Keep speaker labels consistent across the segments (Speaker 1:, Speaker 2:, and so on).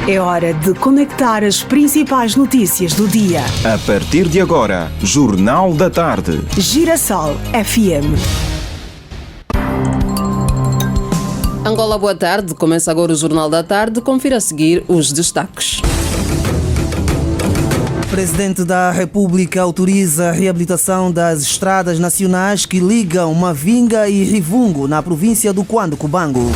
Speaker 1: É hora de conectar as principais notícias do dia.
Speaker 2: A partir de agora, Jornal da Tarde.
Speaker 1: Girassol FM.
Speaker 3: Angola, boa tarde. Começa agora o Jornal da Tarde. Confira a seguir os destaques.
Speaker 4: O Presidente da República autoriza a reabilitação das estradas nacionais que ligam Mavinga e Rivungo, na província do Cuando-Cubango.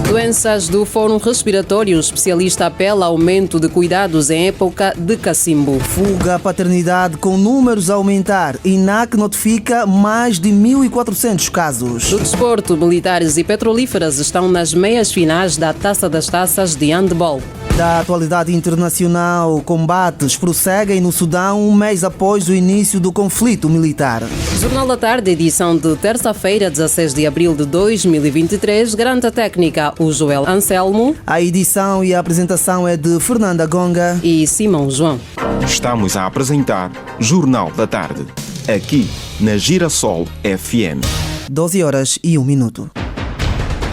Speaker 3: Doenças do Fórum Respiratório. O especialista apela a aumento de cuidados em época de cacimbo.
Speaker 4: Fuga à paternidade com números a aumentar. INAC notifica mais de 1.400 casos.
Speaker 3: Do desporto, militares e petrolíferas estão nas meias finais da Taça das Taças de handball.
Speaker 4: Da atualidade internacional, combates prosseguem no Sudão um mês após o início do conflito militar.
Speaker 3: Jornal da Tarde, edição de terça-feira, 16 de abril de 2023. Garante a técnica o Joel Anselmo.
Speaker 4: A edição e a apresentação é de Fernanda Gonga
Speaker 3: e Simão João.
Speaker 2: Estamos a apresentar Jornal da Tarde, aqui na Girassol FM.
Speaker 4: 12h01.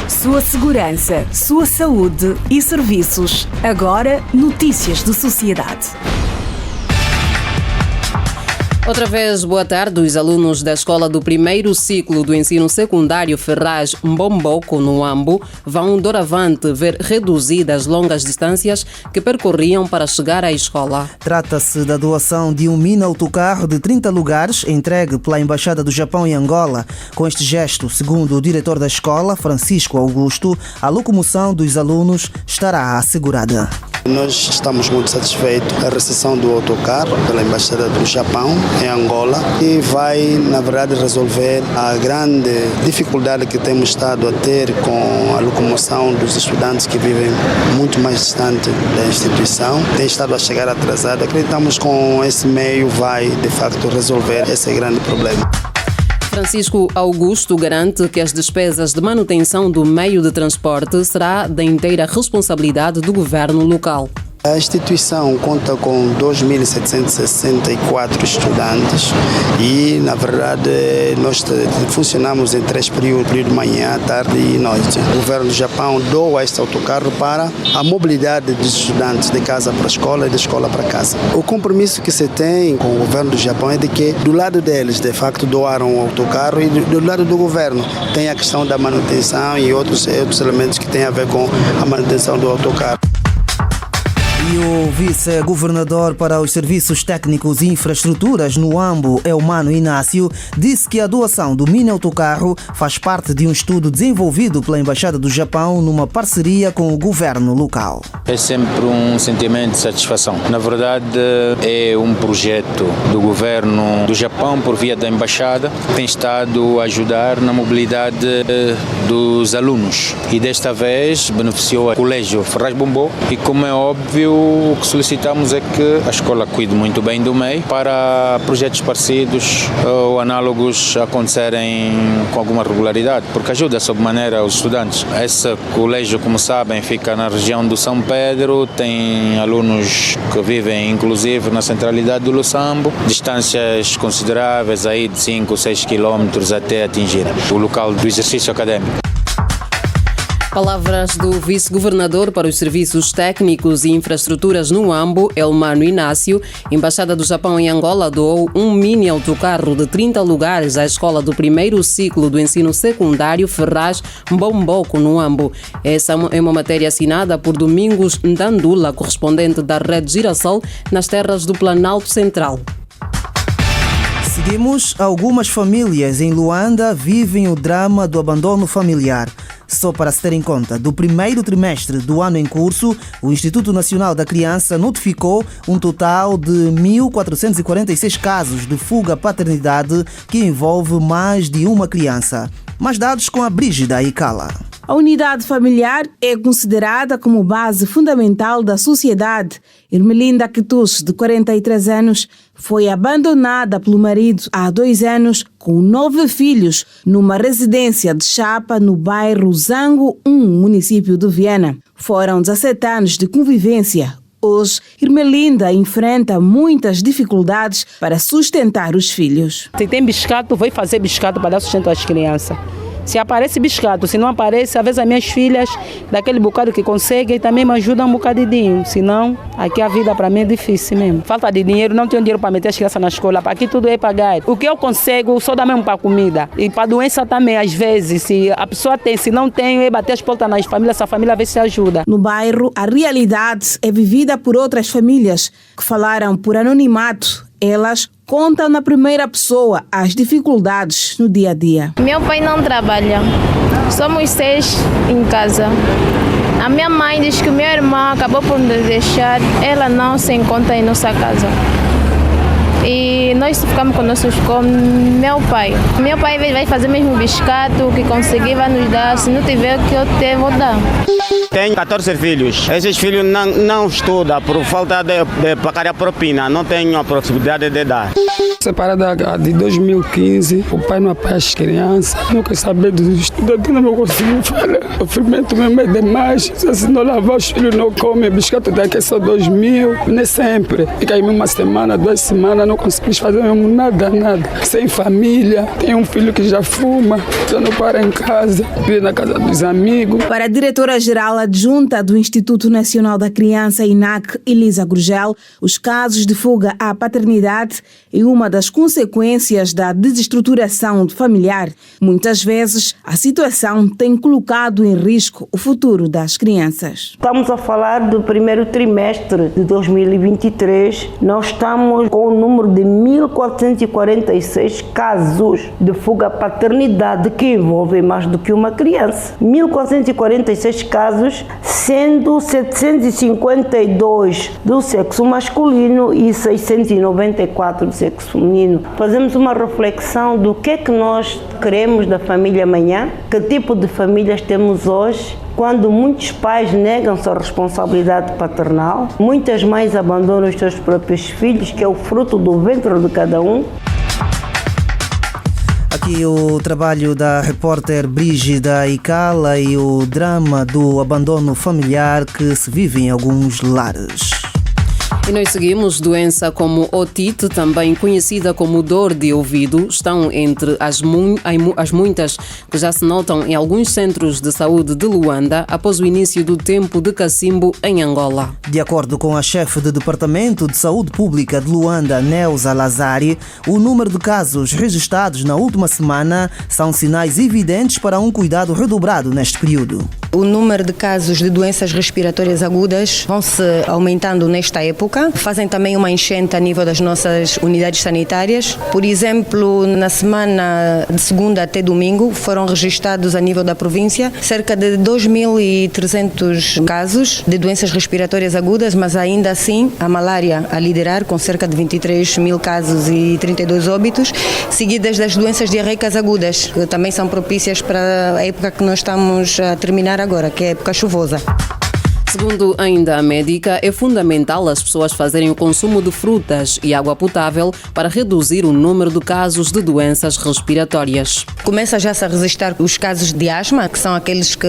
Speaker 1: Sua segurança, sua saúde e serviços. Agora, notícias de sociedade.
Speaker 3: Outra vez, boa tarde. Os alunos da escola do primeiro ciclo do ensino secundário Ferraz Mbomboco, no Ambo, vão doravante ver reduzidas longas distâncias que percorriam para chegar à escola.
Speaker 4: Trata-se da doação de um mini autocarro de 30 lugares entregue pela Embaixada do Japão em Angola. Com este gesto, segundo o diretor da escola, Francisco Augusto, a locomoção dos alunos estará assegurada.
Speaker 5: Nós estamos muito satisfeitos com a recepção do autocarro pela Embaixada do Japão em Angola e vai, na verdade, resolver a grande dificuldade que temos estado a ter com a locomoção dos estudantes que vivem muito mais distante da instituição. Tem estado a chegar atrasado. Acreditamos que com esse meio vai, de facto, resolver esse grande problema.
Speaker 3: Francisco Augusto garante que as despesas de manutenção do meio de transporte será da inteira responsabilidade do governo local.
Speaker 5: A instituição conta com 2.764 estudantes e, na verdade, nós funcionamos em 3 períodos, período de manhã, tarde e noite. O governo do Japão doa este autocarro para a mobilidade dos estudantes de casa para a escola e de escola para casa. O compromisso que se tem com o governo do Japão é de que, do lado deles, de facto, doaram o autocarro e do lado do governo tem a questão da manutenção e outros elementos que têm a ver com a manutenção do autocarro.
Speaker 4: E o vice-governador para os Serviços Técnicos e Infraestruturas no Ambo, Eumano Inácio, disse que a doação do mini autocarro faz parte de um estudo desenvolvido pela Embaixada do Japão numa parceria com o governo local.
Speaker 6: É sempre um sentimento de satisfação. Na verdade, é um projeto do governo do Japão por via da Embaixada, que tem estado a ajudar na mobilidade dos alunos. E desta vez beneficiou o Colégio Ferraz Mbomboco e, como é óbvio, o que solicitamos é que a escola cuide muito bem do MEI para projetos parecidos ou análogos acontecerem com alguma regularidade, porque ajuda sob maneira os estudantes. Esse colégio, como sabem, fica na região do São Pedro, tem alunos que vivem inclusive na centralidade do Luçambo, distâncias consideráveis aí de 5 ou 6 quilómetros até atingir o local do exercício académico.
Speaker 3: Palavras do vice-governador para os Serviços Técnicos e Infraestruturas no Ambo, Eumano Inácio. Embaixada do Japão em Angola doou um mini autocarro de 30 lugares à escola do primeiro ciclo do ensino secundário Ferraz Mbomboco, no Ambo. Essa é uma matéria assinada por Domingos Ndandula, correspondente da Rede Girassol nas terras do Planalto Central.
Speaker 4: Seguimos. Algumas famílias em Luanda vivem o drama do abandono familiar. Só para se ter em conta, do primeiro trimestre do ano em curso, o Instituto Nacional da Criança notificou um total de 1.446 casos de fuga à paternidade que envolve mais de uma criança. Mais dados com a Brígida Icala.
Speaker 7: A unidade familiar é considerada como base fundamental da sociedade. Irmelinda Quetus, de 43 anos, foi abandonada pelo marido há 2 anos com 9 filhos numa residência de Chapa, no bairro Zango 1, município de Viana. Foram 17 anos de convivência. Hoje, Irmelinda enfrenta muitas dificuldades para sustentar os filhos.
Speaker 8: Se tem biscate, vai fazer biscate para dar sustento às crianças. Se aparece biscato, se não aparece, às vezes as minhas filhas, daquele bocado que conseguem, também me ajudam um bocadinho. Senão, aqui a vida para mim é difícil mesmo. Falta de dinheiro, não tenho dinheiro para meter as crianças na escola, para aqui tudo é pagar. O que eu consigo, só dá mesmo para comida. E para doença também, às vezes, se a pessoa tem, se não tem, é bater as portas nas famílias, essa família vê se ajuda.
Speaker 7: No bairro, a realidade é vivida por outras famílias que falaram por anonimato. Elas contam na primeira pessoa as dificuldades no dia a dia.
Speaker 9: Meu pai não trabalha, somos 6 em casa. A minha mãe diz que o meu irmão acabou por nos deixar, ela não se encontra em nossa casa. E nós ficamos com meu pai. Meu pai vai fazer mesmo biscato, o que conseguir vai nos dar, se não tiver o que eu ter, vou dar.
Speaker 10: Tenho 14 filhos. Esses filhos não estudam por falta de pagar a propina, não tenho a possibilidade de dar.
Speaker 11: Separada de 2015, o pai não apoia as crianças, não quer saber dos estudantes, não consigo falar. O sofrimento mesmo é demais. Se não lavar os filhos, não comem. Biscoito daqui é só 2.000, nem sempre. Fica aí uma semana, 2 semanas, não conseguimos fazer mesmo nada. Sem família, tem um filho que já fuma, já não para em casa, vive na casa dos amigos.
Speaker 7: Para a diretora-geral adjunta do Instituto Nacional da Criança, INAC, Elisa Gurgel, os casos de fuga à paternidade é uma das consequências da desestruturação familiar. Muitas vezes, a situação tem colocado em risco o futuro das crianças.
Speaker 12: Estamos a falar do primeiro trimestre de 2023. Nós estamos com o número de 1.446 casos de fuga à paternidade que envolvem mais do que uma criança. 1.446 casos, sendo 752 do sexo masculino e 694 do sexo feminino. Fazemos uma reflexão do que é que nós queremos da família amanhã, que tipo de famílias temos hoje, quando muitos pais negam sua responsabilidade paternal, muitas mães abandonam os seus próprios filhos, que é o fruto do ventre de cada um.
Speaker 4: Aqui o trabalho da repórter Brígida Icala e o drama do abandono familiar que se vive em alguns lares.
Speaker 3: E nós seguimos. Doença como otite, também conhecida como dor de ouvido, estão entre as muitas que já se notam em alguns centros de saúde de Luanda após o início do tempo de cacimbo em Angola.
Speaker 4: De acordo com a chefe do Departamento de Saúde Pública de Luanda, Neuza Lazari, o número de casos registrados na última semana são sinais evidentes para um cuidado redobrado neste período.
Speaker 13: O número de casos de doenças respiratórias agudas vão se aumentando nesta época. Fazem também uma enchente a nível das nossas unidades sanitárias. Por exemplo, na semana de segunda até domingo foram registrados a nível da província cerca de 2.300 casos de doenças respiratórias agudas, mas ainda assim a malária a liderar com cerca de 23.000 casos e 32 óbitos, seguidas das doenças diarreicas agudas, que também são propícias para a época que nós estamos a terminar agora, que é a época chuvosa.
Speaker 3: Segundo ainda a médica, é fundamental as pessoas fazerem o consumo de frutas e água potável para reduzir o número de casos de doenças respiratórias.
Speaker 13: Começa já a registrar os casos de asma, que são aqueles que,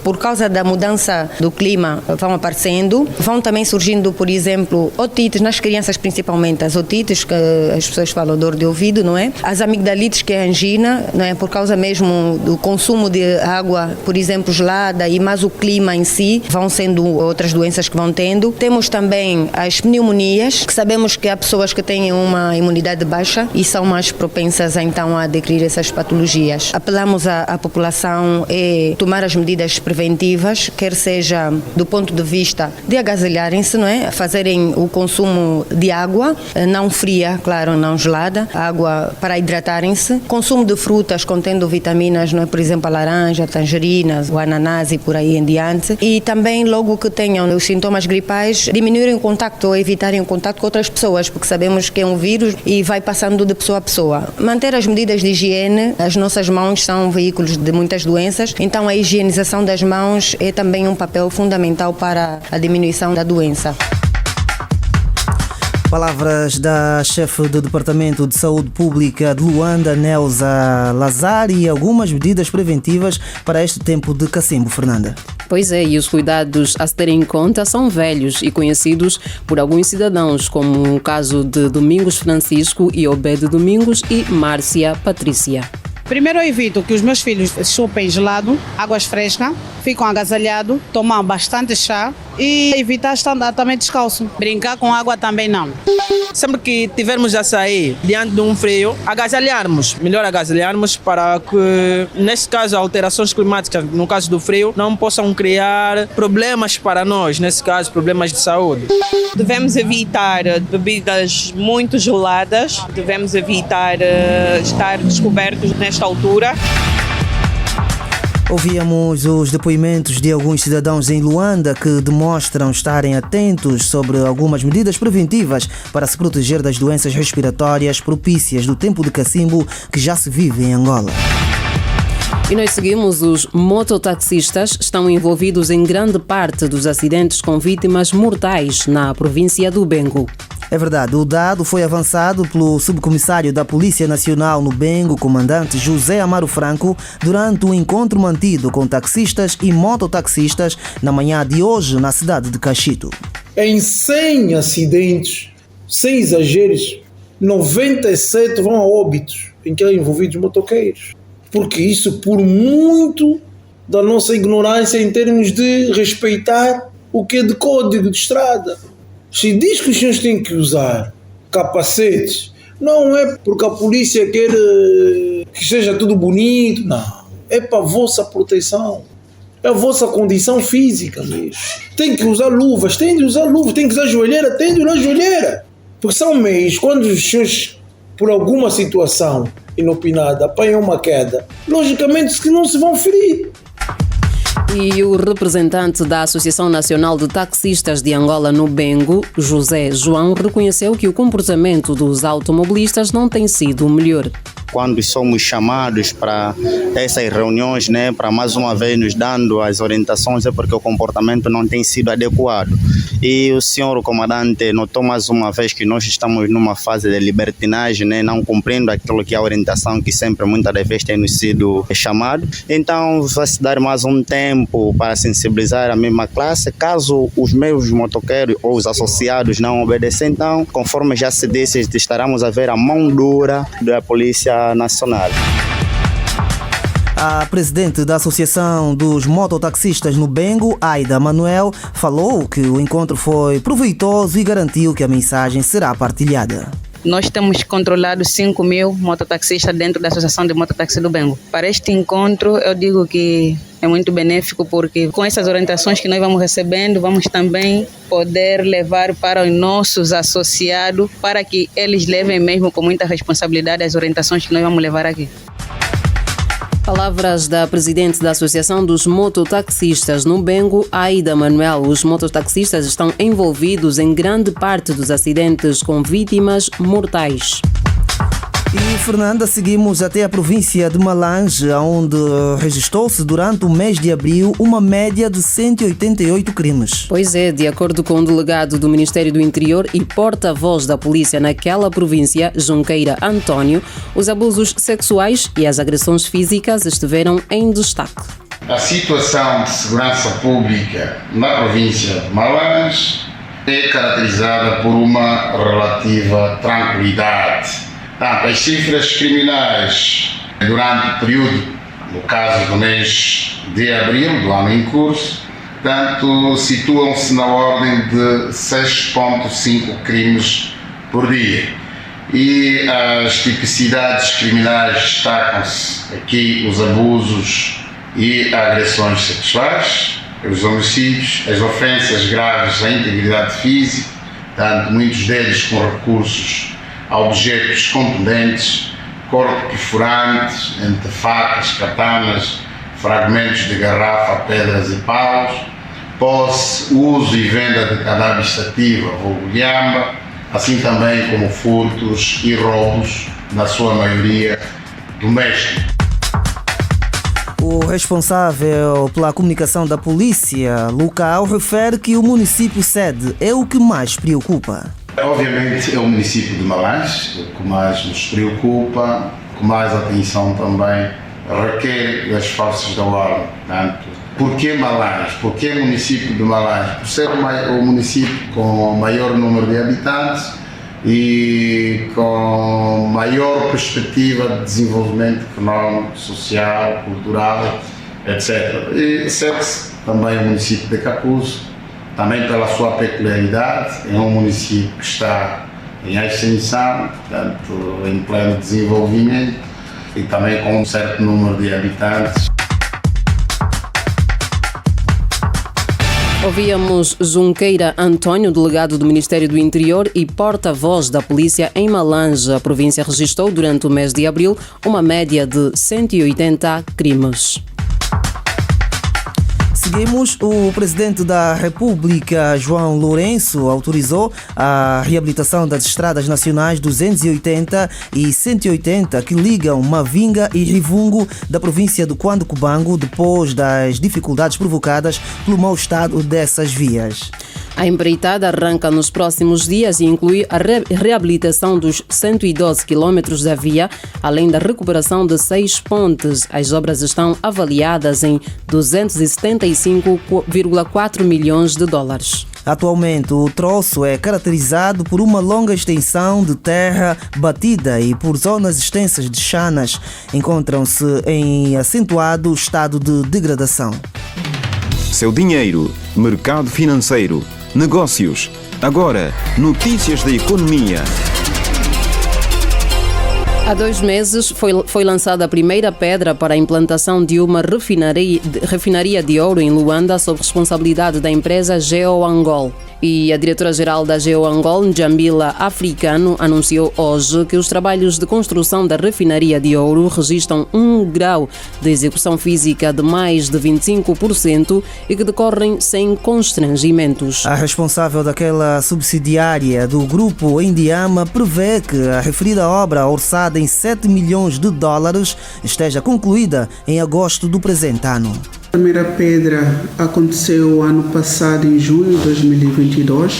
Speaker 13: por causa da mudança do clima, vão aparecendo. Vão também surgindo, por exemplo, otites, nas crianças principalmente, as otites, que as pessoas falam dor de ouvido, não é? As amigdalites, que é a angina, não é? Por causa mesmo do consumo de água, por exemplo, gelada e mais o clima em si, vão sendo outras doenças que vão tendo. Temos também as pneumonias, que sabemos que há pessoas que têm uma imunidade baixa e são mais propensas então a adquirir essas patologias. Apelamos à população a tomar as medidas preventivas, quer seja do ponto de vista de agasalharem-se, não é? Fazerem o consumo de água, não fria, claro, não gelada, água para hidratarem-se. Consumo de frutas contendo vitaminas, não é? Por exemplo, a laranja, a tangerina, o ananás e por aí em diante. E também logo que tenham os sintomas gripais, diminuírem o contacto ou evitarem o contacto com outras pessoas, porque sabemos que é um vírus e vai passando de pessoa a pessoa. Manter as medidas de higiene, as nossas mãos são veículos de muitas doenças, então a higienização das mãos é também um papel fundamental para a diminuição da doença.
Speaker 4: Palavras da chefe do Departamento de Saúde Pública de Luanda, Neuza Lazari, e algumas medidas preventivas para este tempo de cacimbo, Fernanda.
Speaker 3: Pois é, e os cuidados a se ter em conta são velhos e conhecidos por alguns cidadãos, como o caso de Domingos Francisco e Obed Domingos e Márcia Patrícia.
Speaker 14: Primeiro eu evito que os meus filhos chupem gelado, águas frescas, ficam agasalhados, tomam bastante chá e evitar estar também descalço. Brincar com água também não.
Speaker 15: Sempre que tivermos a sair diante de um frio, agasalharmos. Melhor agasalharmos para que, neste caso, alterações climáticas, no caso do frio, não possam criar problemas para nós, nesse caso, problemas de saúde.
Speaker 16: Devemos evitar bebidas muito geladas, devemos evitar estar descobertos nesta altura.
Speaker 4: Ouvíamos os depoimentos de alguns cidadãos em Luanda que demonstram estarem atentos sobre algumas medidas preventivas para se proteger das doenças respiratórias propícias do tempo de cacimbo que já se vive em Angola.
Speaker 3: E nós seguimos, os mototaxistas estão envolvidos em grande parte dos acidentes com vítimas mortais na província do Bengo.
Speaker 4: É verdade, o dado foi avançado pelo subcomissário da Polícia Nacional no Bengo, comandante José Amaro Franco, durante um encontro mantido com taxistas e mototaxistas na manhã de hoje na cidade de Cachito.
Speaker 17: Em 100 acidentes, sem exageros, 97 vão a óbitos em que há envolvidos motoqueiros. Porque isso por muito da nossa ignorância em termos de respeitar o que é de código de estrada. Se diz que os senhores têm que usar capacetes, não é porque a polícia quer que seja tudo bonito, não. É para a vossa proteção, é a vossa condição física mesmo. Tem que usar luvas, tem que usar joelheira, tem de usar joelheira. Porque são meios, quando os senhores, por alguma situação inopinada, apanham uma queda, logicamente que não se vão ferir.
Speaker 3: E o representante da Associação Nacional de Taxistas de Angola no Bengo, José João, reconheceu que o comportamento dos automobilistas não tem sido o melhor.
Speaker 18: Quando somos chamados para essas reuniões, para mais uma vez nos dando as orientações, é porque o comportamento não tem sido adequado. E o senhor comandante notou mais uma vez que nós estamos numa fase de libertinagem, não cumprindo aquilo que é a orientação que sempre muitas das vezes tem nos sido chamado. Então vai se dar mais um tempo para sensibilizar a mesma classe. Caso os meus motoqueiros ou os associados não obedeçam, então, conforme já se disse, estaremos a ver a mão dura da Polícia Nacional.
Speaker 4: A presidente da Associação dos Mototaxistas no Bengo, Aida Manuel, falou que o encontro foi proveitoso e garantiu que a mensagem será partilhada.
Speaker 8: Nós temos controlado 5.000 mototaxistas dentro da Associação de Mototaxi do Bengo. Para este encontro, eu digo que é muito benéfico porque com essas orientações que nós vamos recebendo, vamos também poder levar para os nossos associados para que eles levem mesmo com muita responsabilidade as orientações que nós vamos levar aqui.
Speaker 3: Palavras da presidente da Associação dos Mototaxistas no Bengo, Aida Manuel. Os mototaxistas estão envolvidos em grande parte dos acidentes com vítimas mortais.
Speaker 4: E, Fernanda, seguimos até a província de Malange, onde registrou-se durante o mês de abril uma média de 188 crimes.
Speaker 3: Pois é, de acordo com o delegado do Ministério do Interior e porta-voz da polícia naquela província, Junqueira António, os abusos sexuais e as agressões físicas estiveram em destaque.
Speaker 19: A situação de segurança pública na província de Malange é caracterizada por uma relativa tranquilidade. As cifras criminais durante o período, no caso do mês de abril do ano em curso, situam-se na ordem de 6,5 crimes por dia. E as tipicidades criminais destacam-se aqui os abusos e agressões sexuais, os homicídios, as ofensas graves à integridade física, muitos deles com recursos a objetos contundentes, corpo perfurantes, entre facas, katanas, fragmentos de garrafa, pedras e paus, posse, uso e venda de cannabis sativa, vulgo lhamba, assim também como furtos e roubos, na sua maioria domésticos.
Speaker 4: O responsável pela comunicação da polícia local refere que o município sede é o que mais preocupa.
Speaker 19: Obviamente é o município de Malange, o que mais nos preocupa, o que mais atenção também requer das forças da ordem. Por que Malange? Por que o município de Malange? Por ser o município com o maior número de habitantes, e com maior perspectiva de desenvolvimento económico, social, cultural, etc. E segue-se também o município de Cacuzo, também pela sua peculiaridade, é um município que está em extensão, portanto, em pleno desenvolvimento e também com um certo número de habitantes.
Speaker 3: Ouvíamos Junqueira António, delegado do Ministério do Interior e porta-voz da polícia em Malange. A província registrou durante o mês de abril uma média de 180 crimes.
Speaker 4: Seguimos. O presidente da República, João Lourenço, autorizou a reabilitação das estradas nacionais 280 e 180 que ligam Mavinga e Rivungo da província do Cuando-Cubango depois das dificuldades provocadas pelo mau estado dessas vias.
Speaker 3: A empreitada arranca nos próximos dias e inclui a reabilitação dos 112 quilómetros da via, além da recuperação de 6 pontes. As obras estão avaliadas em 275,4 milhões de dólares.
Speaker 4: Atualmente, o troço é caracterizado por uma longa extensão de terra batida e por zonas extensas de chanas. Encontram-se em acentuado estado de degradação.
Speaker 2: Seu dinheiro, mercado financeiro, negócios. Agora, notícias da economia.
Speaker 3: Há 2 meses foi lançada a primeira pedra para a implantação de uma refinaria de ouro em Luanda sob responsabilidade da empresa GeoAngol. E a diretora-geral da GeoAngol, Njambila Africano, anunciou hoje que os trabalhos de construção da refinaria de ouro registram um grau de execução física de mais de 25% e que decorrem sem constrangimentos.
Speaker 4: A responsável daquela subsidiária do grupo Indiama prevê que a referida obra, orçada em 7 milhões de dólares, esteja concluída em agosto do presente ano.
Speaker 20: A primeira pedra aconteceu ano passado, em junho de 2022,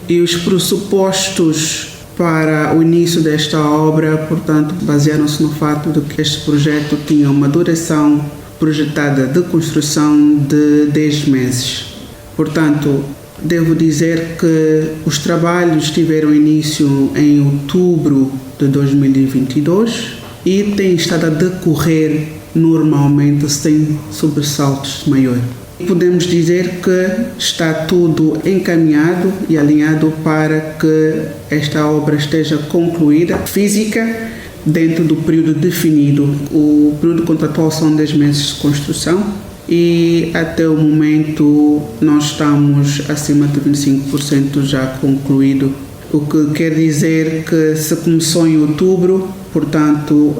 Speaker 20: e os pressupostos para o início desta obra, portanto, basearam-se no fato de que este projeto tinha uma duração projetada de construção de 10 meses. Portanto, devo dizer que os trabalhos tiveram início em outubro de 2022 e têm estado a decorrer normalmente sem sobressaltos maiores. Podemos dizer que está tudo encaminhado e alinhado para que esta obra esteja concluída, física, dentro do período definido. O período contratual são 10 meses de construção e até o momento nós estamos acima de 25% já concluído, o que quer dizer que se começou em outubro, portanto,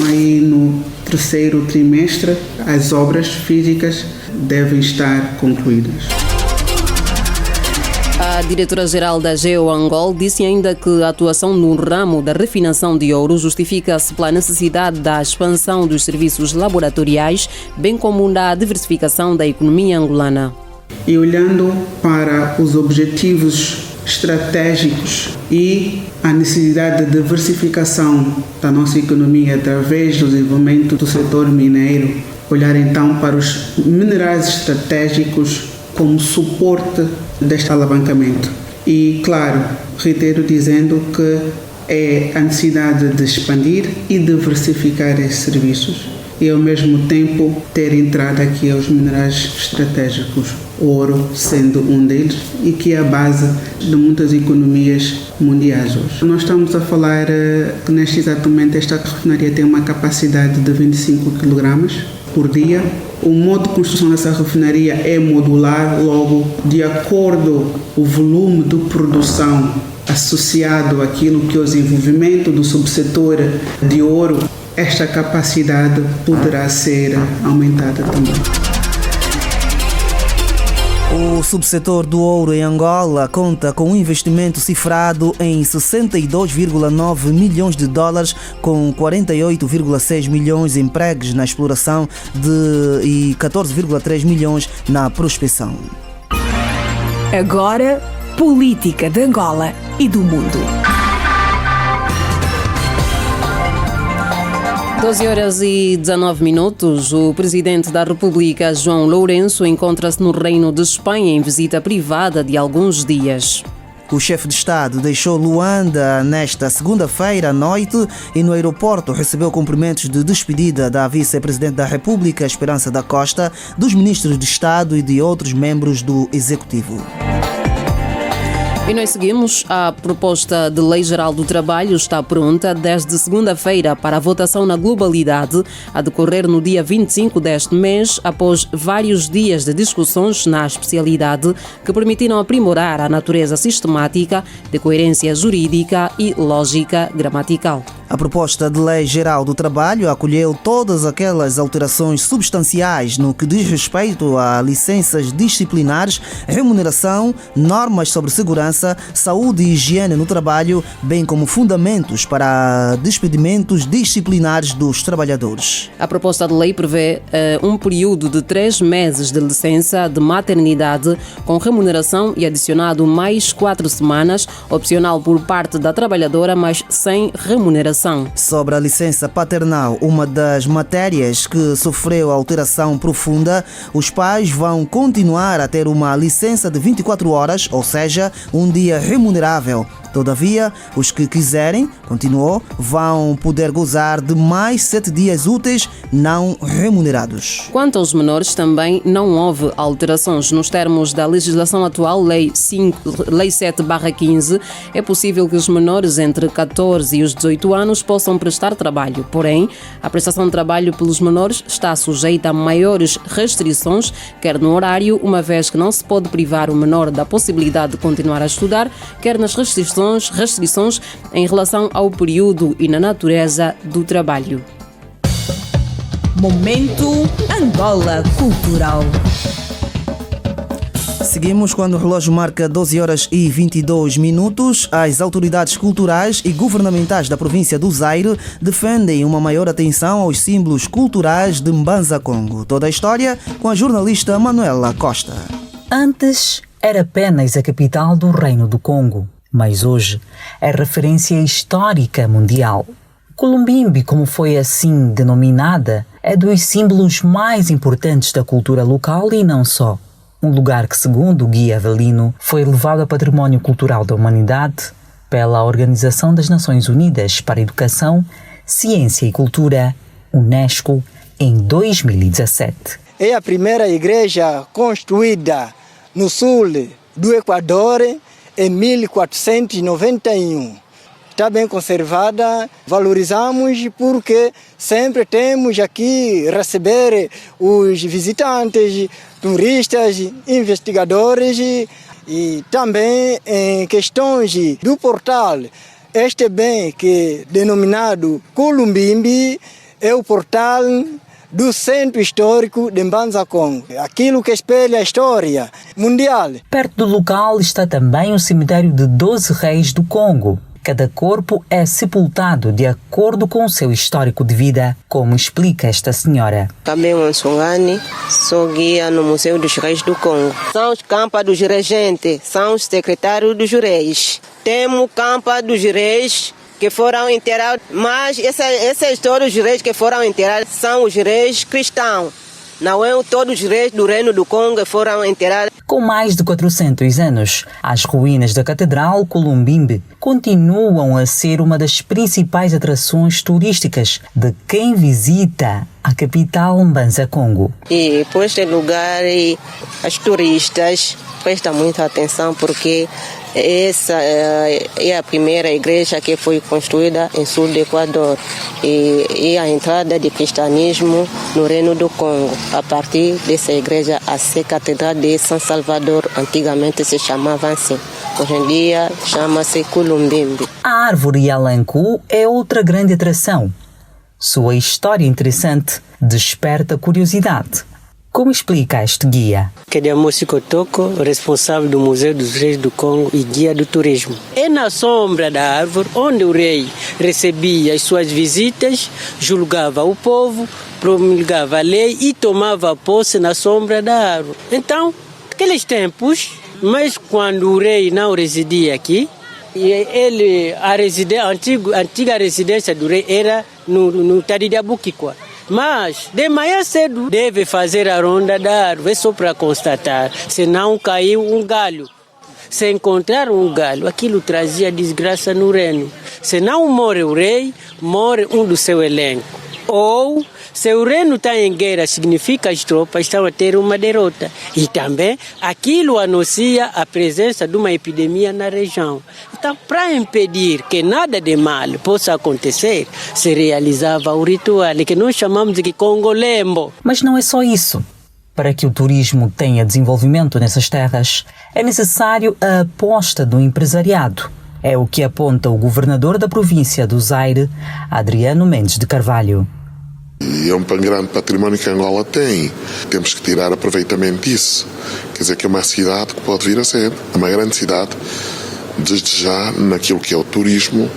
Speaker 20: aí no terceiro trimestre, as obras físicas devem estar concluídas.
Speaker 3: A diretora-geral da GeoAngol disse ainda que a atuação no ramo da refinação de ouro justifica-se pela necessidade da expansão dos serviços laboratoriais, bem como da diversificação da economia angolana.
Speaker 20: E olhando para os objetivos estratégicos e a necessidade de diversificação da nossa economia através do desenvolvimento do setor mineiro, olhar então para os minerais estratégicos como suporte deste alavancamento. E, claro, reitero dizendo que é a necessidade de expandir e diversificar esses serviços e, ao mesmo tempo, ter entrada aqui aos minerais estratégicos, ouro sendo um deles, e que é a base de muitas economias mundiais hoje. Nós estamos a falar que neste exato momento esta refinaria tem uma capacidade de 25 kg por dia. O modo de construção dessa refinaria é modular, logo, de acordo com o volume de produção associado àquilo que é o desenvolvimento do subsetor de ouro, esta capacidade poderá ser aumentada também.
Speaker 4: O subsetor do ouro em Angola conta com um investimento cifrado em 62,9 milhões de dólares, com 48,6 milhões empregos na exploração e 14,3 milhões na prospecção.
Speaker 1: Agora, política de Angola e do mundo.
Speaker 3: 12h19. O presidente da República, João Lourenço, encontra-se no Reino de Espanha em visita privada de alguns dias.
Speaker 4: O chefe de Estado deixou Luanda nesta segunda-feira à noite e no aeroporto recebeu cumprimentos de despedida da vice-presidente da República, Esperança da Costa, dos ministros de Estado e de outros membros do Executivo.
Speaker 3: E nós seguimos. A proposta de Lei Geral do Trabalho está pronta desde segunda-feira para a votação na globalidade, a decorrer no dia 25 deste mês, após vários dias de discussões na especialidade que permitiram aprimorar a natureza sistemática de coerência jurídica e lógica gramatical.
Speaker 4: A proposta de Lei Geral do Trabalho acolheu todas aquelas alterações substanciais no que diz respeito a licenças disciplinares, remuneração, normas sobre segurança, saúde e higiene no trabalho, bem como fundamentos para despedimentos disciplinares dos trabalhadores.
Speaker 3: A proposta de lei prevê um período de 3 meses de licença de maternidade com remuneração e adicionado mais 4 semanas, opcional por parte da trabalhadora, mas sem remuneração.
Speaker 4: Sobre a licença paternal, uma das matérias que sofreu alteração profunda, os pais vão continuar a ter uma licença de 24 horas, ou seja, um dia remunerável. Todavia, os que quiserem, continuou, vão poder gozar de mais 7 dias úteis não remunerados.
Speaker 3: Quanto aos menores, também não houve alterações. Nos termos da legislação atual, Lei 7/15, é possível que os menores entre 14 e os 18 anos possam prestar trabalho. Porém, a prestação de trabalho pelos menores está sujeita a maiores restrições, quer no horário, uma vez que não se pode privar o menor da possibilidade de continuar a estudar, quer nas restrições em relação ao período e na natureza do trabalho.
Speaker 1: Momento Angola Cultural.
Speaker 4: Seguimos quando o relógio marca 12 horas e 22 minutos. As autoridades culturais e governamentais da província do Zaire defendem uma maior atenção aos símbolos culturais de Mbanza Congo. Toda a história com a jornalista Manuela Costa.
Speaker 21: Antes era apenas a capital do Reino do Congo, mas hoje é referência histórica mundial. Columbimbi, como foi assim denominada, é dos símbolos mais importantes da cultura local e não só. Um lugar que, segundo o Guia Avelino, foi elevado a Património Cultural da Humanidade pela Organização das Nações Unidas para a Educação, Ciência e Cultura, UNESCO, em 2017.
Speaker 22: É a primeira igreja construída no sul do Equador em 1491. Está bem conservada, valorizamos porque sempre temos aqui receber os visitantes, turistas, investigadores e também em questões do portal. Este bem que é denominado Columbimbi é o portal do Centro Histórico de Mbanza Congo, aquilo que espelha a história mundial.
Speaker 21: Perto do local está também o cemitério de 12 reis do Congo. Cada corpo é sepultado de acordo com o seu histórico de vida, como explica esta senhora.
Speaker 23: Também Mansungani, sou guia no Museu dos Reis do Congo. São os campas dos regentes, são os secretários dos reis. Temos campa dos reis que foram enterrados, mas esses todos os reis que foram enterrados são os reis cristãos. Não é todos os reis do Reino do Congo que foram enterrados.
Speaker 21: Com mais de 400 anos, as ruínas da Catedral Columbimbi continuam a ser uma das principais atrações turísticas de quem visita a capital Mbanza Congo.
Speaker 23: E por este lugar, as turistas prestam muita atenção porque essa é a primeira igreja que foi construída em sul do Equador e a entrada de cristianismo no Reino do Congo. A partir dessa igreja, a Catedral de São Salvador, antigamente se chamava assim. Hoje em dia chama-se Columbimbi.
Speaker 21: A árvore Yalancu é outra grande atração. Sua história interessante desperta curiosidade. Como explica este guia?
Speaker 24: Kedemosi Kotoko, responsável do Museu dos Reis do Congo e guia do turismo. É na sombra da árvore onde o rei recebia as suas visitas, julgava o povo, promulgava a lei e tomava posse na sombra da árvore. Então, naqueles tempos, mas quando o rei não residia aqui, a antiga residência do rei era no Taridabuquicua. Mas, de manhã cedo, deve fazer a ronda da árvore, só para constatar, se não caiu um galho. se encontrar um galo, aquilo trazia desgraça no reino. Se não morre o rei, morre um do seu elenco. Ou, se o reino está em guerra, significa que as tropas estão a ter uma derrota. E também, aquilo anuncia a presença de uma epidemia na região. Então, para impedir que nada de mal possa acontecer, se realizava o ritual que nós chamamos de Congolembo.
Speaker 21: Mas não é só isso. Para que o turismo tenha desenvolvimento nessas terras, é necessário a aposta do empresariado. É o que aponta o governador da província do Zaire, Adriano Mendes de Carvalho.
Speaker 5: É um grande património que Angola tem. Temos que tirar aproveitamento disso. Quer dizer que é uma cidade que pode vir a ser, uma grande cidade, desde já naquilo que é o turismo,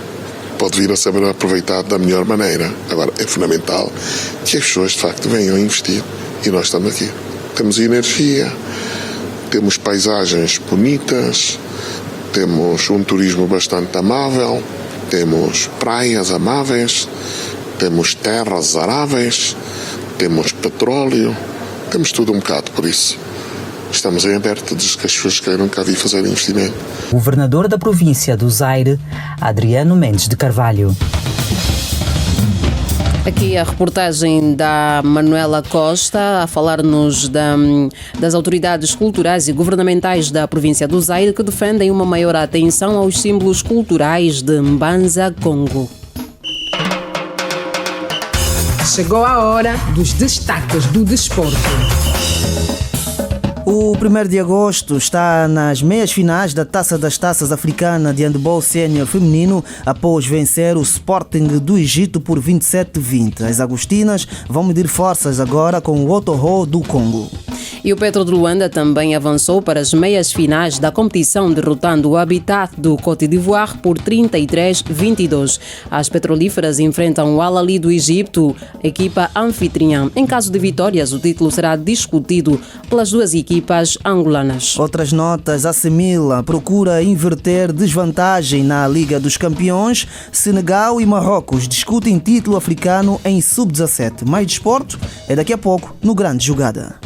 Speaker 5: pode vir a ser aproveitado da melhor maneira. Agora, é fundamental que as pessoas de facto venham a investir e nós estamos aqui. Temos energia, temos paisagens bonitas, temos um turismo bastante amável, temos praias amáveis, temos terras aráveis, temos petróleo, temos tudo um bocado, por isso estamos em aberto desde que as pessoas queiram cá vir fazer investimento.
Speaker 21: Governador da província do Zaire, Adriano Mendes de Carvalho.
Speaker 3: Aqui a reportagem da Manuela Costa a falar-nos das autoridades culturais e governamentais da província do Zaire que defendem uma maior atenção aos símbolos culturais de Mbanza, Congo.
Speaker 6: Chegou a hora dos destaques do desporto.
Speaker 4: O 1º de agosto está nas meias finais da Taça das Taças Africana de Handball Sénior Feminino após vencer o Sporting do Egito por 27-20. As agostinas vão medir forças agora com o Otoho do Congo.
Speaker 3: E o Petro de Luanda também avançou para as meias finais da competição, derrotando o Habitat do Côte d'Ivoire por 33-22. As petrolíferas enfrentam o Al-Ahly do Egito, equipa anfitriã. Em caso de vitórias, o título será discutido pelas duas equipas angolanas.
Speaker 4: Outras notas: a Semila procura inverter desvantagem na Liga dos Campeões. Senegal e Marrocos discutem título africano em sub-17. Mais desporto é daqui a pouco no Grande Jogada.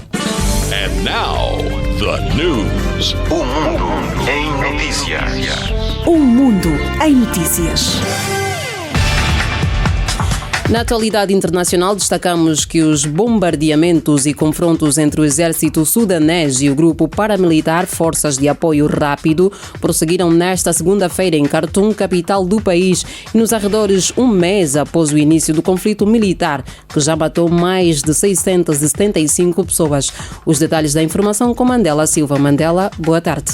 Speaker 9: And now, the news. O mundo em notícias.
Speaker 1: Um mundo em notícias.
Speaker 3: Na atualidade internacional, destacamos que os bombardeamentos e confrontos entre o exército sudanês e o grupo paramilitar Forças de Apoio Rápido prosseguiram nesta segunda-feira em Khartoum, capital do país, e nos arredores um mês após o início do conflito militar, que já matou mais de 675 pessoas. Os detalhes da informação com Mandela Silva. Mandela, boa tarde.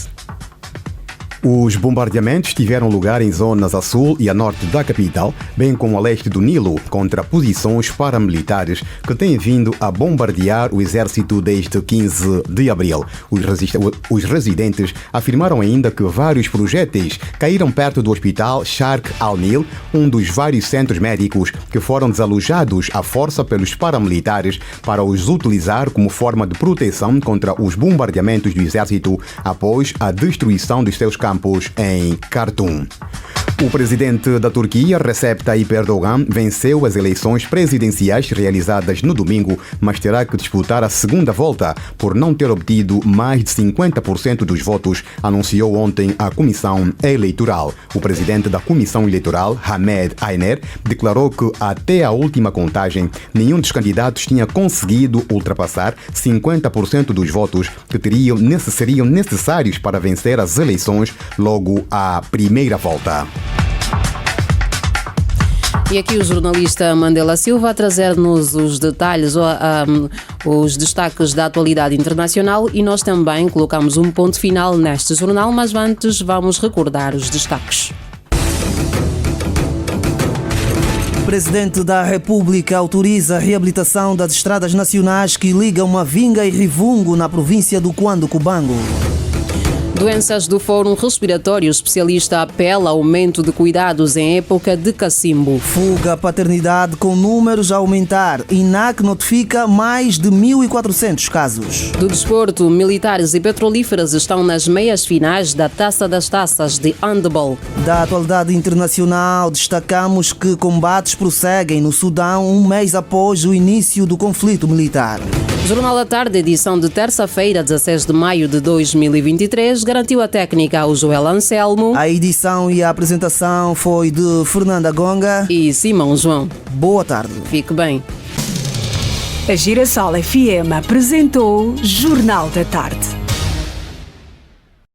Speaker 10: Os bombardeamentos tiveram lugar em zonas a sul e a norte da capital, bem como a leste do Nilo, contra posições paramilitares que têm vindo a bombardear o exército desde 15 de abril. Os residentes afirmaram ainda que vários projéteis caíram perto do hospital Shark al-Nil, um dos vários centros médicos que foram desalojados à força pelos paramilitares para os utilizar como forma de proteção contra os bombardeamentos do exército após a destruição dos seus campos em Khartoum. O presidente da Turquia, Recep Tayyip Erdogan, venceu as eleições presidenciais realizadas no domingo, mas terá que disputar a segunda volta por não ter obtido mais de 50% dos votos, anunciou ontem a Comissão Eleitoral. O presidente da Comissão Eleitoral, Hamed Ainer, declarou que até a última contagem, nenhum dos candidatos tinha conseguido ultrapassar 50% dos votos que seriam necessários para vencer as eleições logo à primeira volta.
Speaker 3: E aqui o jornalista Mandela Silva a trazer-nos os detalhes, os destaques da atualidade internacional, e nós também colocamos um ponto final neste jornal, mas antes vamos recordar os destaques.
Speaker 4: O Presidente da República autoriza a reabilitação das estradas nacionais que ligam Mavinga e Rivungo na província do Cuando-Cubango.
Speaker 3: Doenças do Fórum Respiratório, especialista apela ao aumento de cuidados em época de cacimbo.
Speaker 4: Fuga paternidade com números a aumentar. INAC notifica mais de 1.400 casos.
Speaker 3: Do desporto, militares e petrolíferas estão nas meias finais da Taça das Taças de Handball.
Speaker 4: Da atualidade internacional, destacamos que combates prosseguem no Sudão um mês após o início do conflito militar.
Speaker 3: Jornal da Tarde, edição de terça-feira, 16 de maio de 2023, garantiu a técnica o Joel Anselmo.
Speaker 4: A edição e a apresentação foi de Fernanda Gonga
Speaker 3: e Simão João.
Speaker 4: Boa tarde.
Speaker 3: Fique bem.
Speaker 1: A Girassol FM apresentou Jornal da Tarde.